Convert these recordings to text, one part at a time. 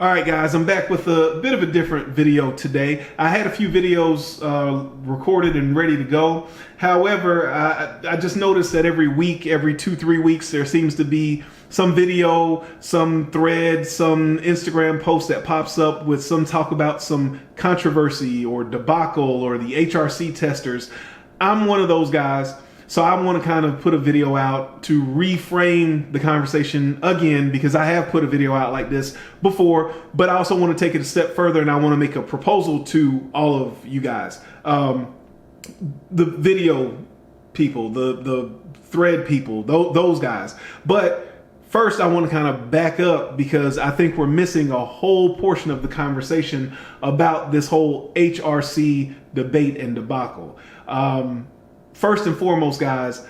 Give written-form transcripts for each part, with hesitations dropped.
All right, guys, I'm back with a bit of a different video today. I had a few videos recorded and ready to go. However, I just noticed that every week, every 2-3 weeks, there seems to be some video, some thread, some Instagram post that pops up with some talk about some controversy or debacle or the HRC testers. I'm one of those guys. So I want to kind of put a video out to reframe the conversation again, because I have put a video out like this before, but I also want to take it a step further and I want to make a proposal to all of you guys. The video people, the thread people, those guys. But first I want to kind of back up, because I think we're missing a whole portion of the conversation about this whole HRC debate and debacle. First and foremost, guys,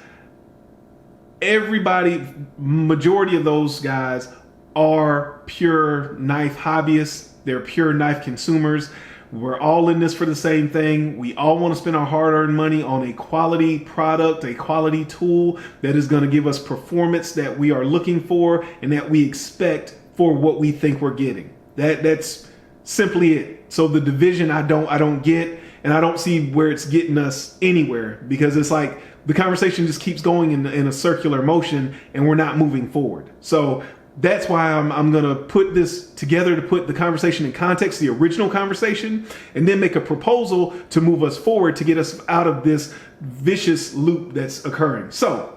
majority of those guys are pure knife hobbyists. They're pure knife consumers. We're all in this for the same thing. We all want to spend our hard-earned money on a quality product, a quality tool that is going to give us performance that we are looking for and that we expect for what we think we're getting. That's simply it. So the division I don't get. And I don't see where it's getting us anywhere, because it's like the conversation just keeps going in a circular motion and we're not moving forward. So that's why I'm going to put this together to put the conversation in context, the original conversation, and then make a proposal to move us forward to get us out of this vicious loop that's occurring. So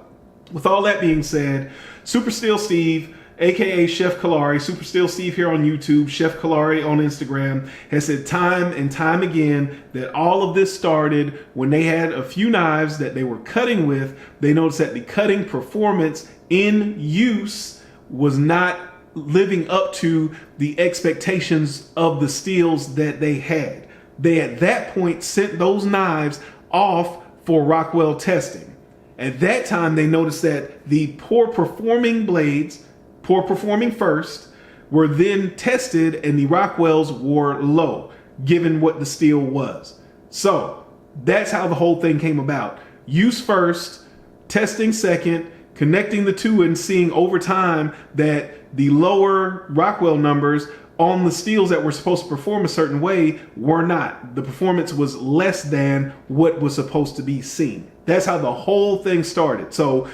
with all that being said, Super Steel Steve, aka Chef Kalari, Super Steel Steve here on YouTube, Chef Kalari on Instagram, has said time and time again that all of this started when they had a few knives that they were cutting with. They noticed that the cutting performance in use was not living up to the expectations of the steels that they had. They at that point sent those knives off for Rockwell testing. At that time, they noticed that the poor performing blades, poor performing first, were then tested and the Rockwells were low, given what the steel was. So that's how the whole thing came about. Use first, testing second, connecting the two and seeing over time that the lower Rockwell numbers on the steels that were supposed to perform a certain way were not. The performance was less than what was supposed to be seen. That's how the whole thing started. So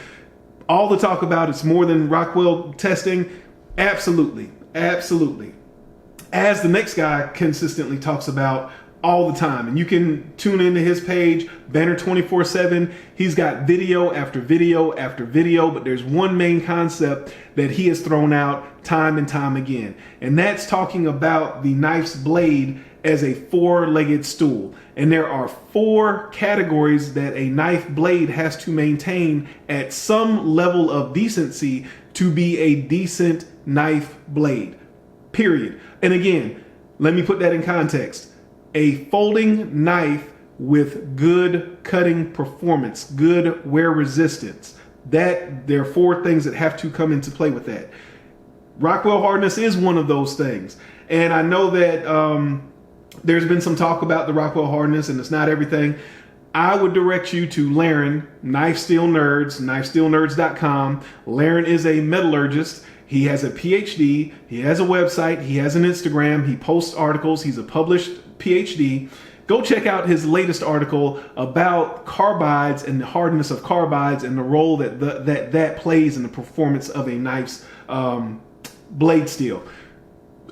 all the talk about it's more than Rockwell testing, absolutely, absolutely. As the next guy consistently talks about all the time, and you can tune into his page, Banner 24/7. He's got video after video after video, but there's one main concept that he has thrown out time and time again, and that's talking about the knife's blade as a four-legged stool. And there are 4 categories that a knife blade has to maintain at some level of decency to be a decent knife blade, period. And again, let me put that in context. A folding knife with good cutting performance, good wear resistance, that there are 4 things that have to come into play with that. Rockwell hardness is one of those things. And I know that there's been some talk about the Rockwell hardness, and it's not everything. I would direct you to Laren, Knife Steel Nerds, knifesteelnerds.com. Laren is a metallurgist. He has a PhD. He has a website. He has an Instagram. He posts articles. He's a published PhD. Go check out his latest article about carbides and the hardness of carbides and the role that plays in the performance of a knife's blade steel.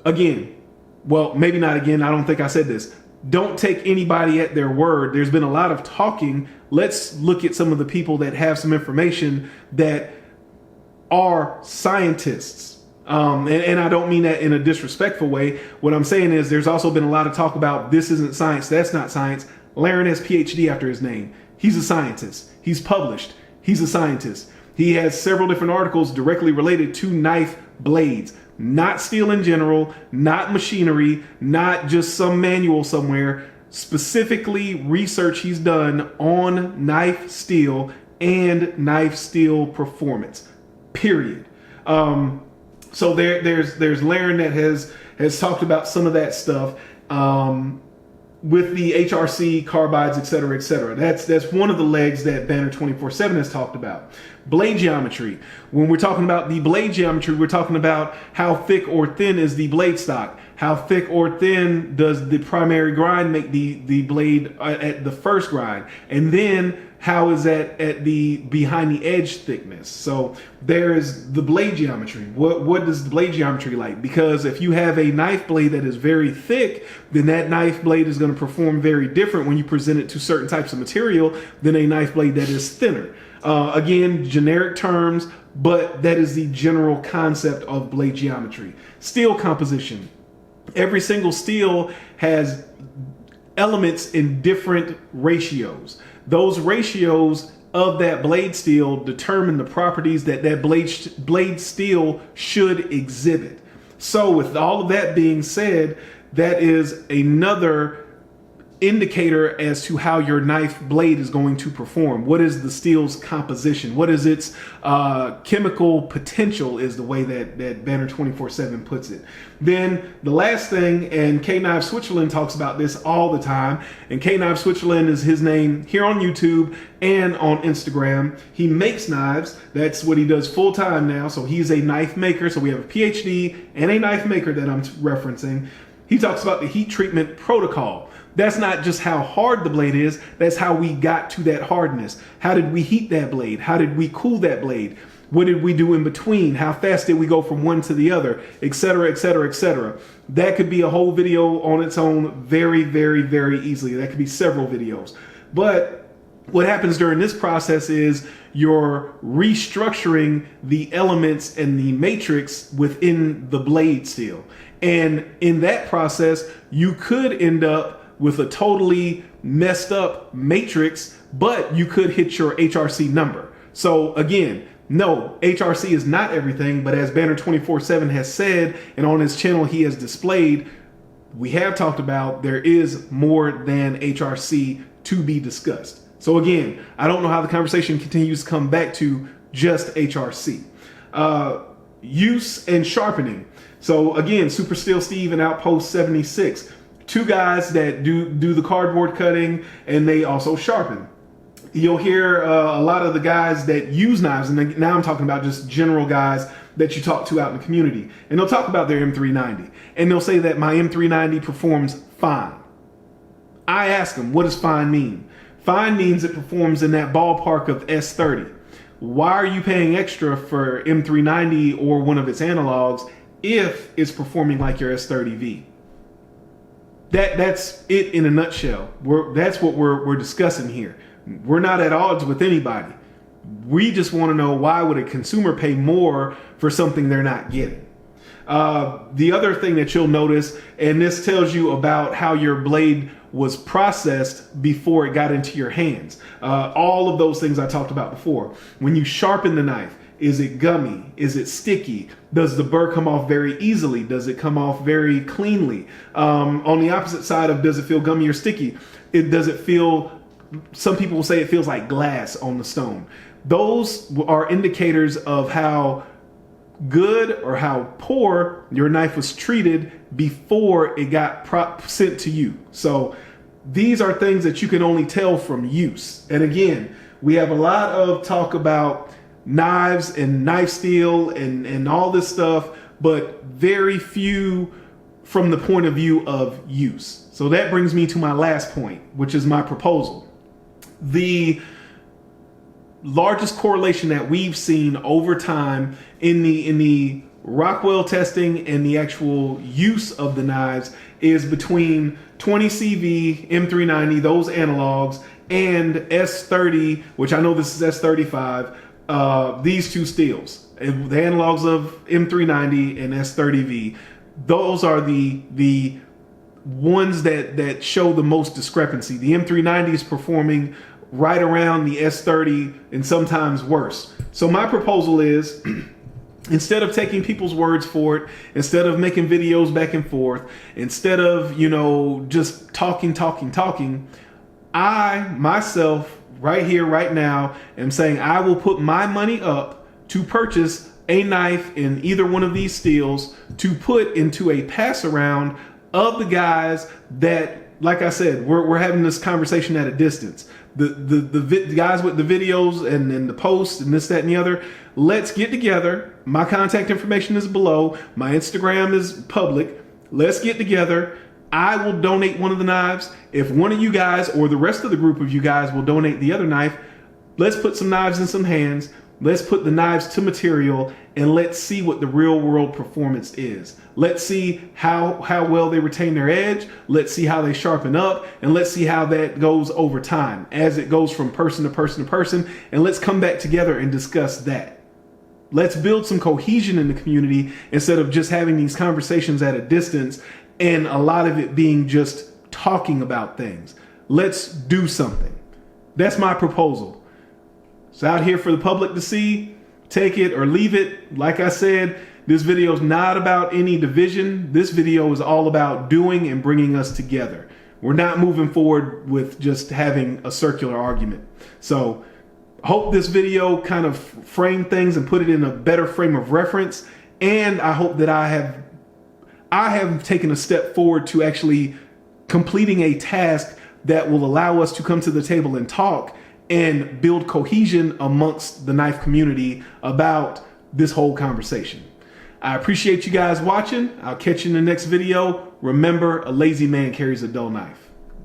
Again, well, maybe not again. I don't think I said this. Don't take anybody at their word. There's been a lot of talking. Let's look at some of the people that have some information that are scientists. And I don't mean that in a disrespectful way. What I'm saying is there's also been a lot of talk about this isn't science, that's not science. Laren has PhD after his name. He's a scientist. He's published. He's a scientist. He has several different articles directly related to knife blades. Not steel in general, not machinery, not just some manual somewhere. Specifically research he's done on knife steel and knife steel performance, period. So there's Laren that has talked about some of that stuff. with the HRC, carbides, et cetera, et cetera. That's one of the legs that Banner 24/7 has talked about. Blade geometry. When we're talking about the blade geometry, we're talking about how thick or thin is the blade stock. How thick or thin does the primary grind make the blade at the first grind? And then how is that at the behind the edge thickness? So there is the blade geometry. What does the blade geometry like? Because if you have a knife blade that is very thick, then that knife blade is going to perform very different when you present it to certain types of material than a knife blade that is thinner. Again, generic terms, but that is the general concept of blade geometry. Steel composition. Every single steel has elements in different ratios. Those ratios of that blade steel determine the properties that blade steel should exhibit. So with all of that being said, that is another indicator as to how your knife blade is going to perform. What is the steel's composition? What is its chemical potential is the way that Banner 24/7 puts it. Then the last thing, and K-Knife Switzerland talks about this all the time, and K-Knife Switzerland is his name here on YouTube and on Instagram. He makes knives. That's what he does full time now. So he's a knife maker. So we have a PhD and a knife maker that I'm referencing. He talks about the heat treatment protocol. That's not just how hard the blade is, that's how we got to that hardness. How did we heat that blade? How did we cool that blade? What did we do in between? How fast did we go from one to the other? Et cetera, et cetera, et cetera. That could be a whole video on its own very, very, very easily. That could be several videos. But what happens during this process is you're restructuring the elements and the matrix within the blade steel. And in that process, you could end up with a totally messed up matrix, but you could hit your HRC number. So again, no, HRC is not everything, but as Banner 24/7 has said, and on his channel he has displayed, we have talked about there is more than HRC to be discussed. So again, I don't know how the conversation continues to come back to just HRC. Use and sharpening. So again, Super Steel Steve and Outpost 76. Two guys that do the cardboard cutting, and they also sharpen. You'll hear a lot of the guys that use knives, and now I'm talking about just general guys that you talk to out in the community, and they'll talk about their M390, and they'll say that my M390 performs fine. I ask them, what does fine mean? Fine means it performs in that ballpark of S30. Why are you paying extra for M390 or one of its analogs if it's performing like your S30V? That's it in a nutshell. That's what we're discussing here. We're not at odds with anybody. We just want to know, why would a consumer pay more for something they're not getting? The other thing that you'll notice, and this tells you about how your blade was processed before it got into your hands. All of those things I talked about before. When you sharpen the knife, is it gummy? Is it sticky? Does the burr come off very easily? Does it come off very cleanly? On the opposite side of does it feel gummy or sticky, does it feel, some people will say it feels like glass on the stone. Those are indicators of how good or how poor your knife was treated before it got sent to you. So these are things that you can only tell from use. And again, we have a lot of talk about knives and knife steel and all this stuff, but very few from the point of view of use. So that brings me to my last point, which is my proposal. The largest correlation that we've seen over time in the Rockwell testing and the actual use of the knives is between 20CV, M390, those analogs, and S30, which I know this is S35, these two steels, the analogs of M390 and S30V. Those are the ones that show the most discrepancy. The M390 is performing right around the S30 and sometimes worse. So my proposal is, instead of taking people's words for it, instead of making videos back and forth, instead of, just talking, I myself right here, right now, am saying I will put my money up to purchase a knife in either one of these steels to put into a pass around of the guys that like I said, we're having this conversation at a distance. The guys with the videos and the posts and this, that, and the other, let's get together. My contact information is below. My Instagram is public. Let's get together. I will donate one of the knives. If one of you guys or the rest of the group of you guys will donate the other knife, let's put some knives in some hands. Let's put the knives to material and let's see what the real world performance is. Let's see how well they retain their edge. Let's see how they sharpen up, and let's see how that goes over time as it goes from person to person to person. And let's come back together and discuss that. Let's build some cohesion in the community instead of just having these conversations at a distance and a lot of it being just talking about things. Let's do something. That's my proposal. It's out here for the public to see. Take it or leave it. Like I said, this video is not about any division. This video is all about doing and bringing us together. We're not moving forward with just having a circular argument. So hope this video kind of framed things and put it in a better frame of reference. And I hope that I have taken a step forward to actually completing a task that will allow us to come to the table and talk and build cohesion amongst the knife community about this whole conversation. I appreciate you guys watching. I'll catch you in the next video. Remember, a lazy man carries a dull knife.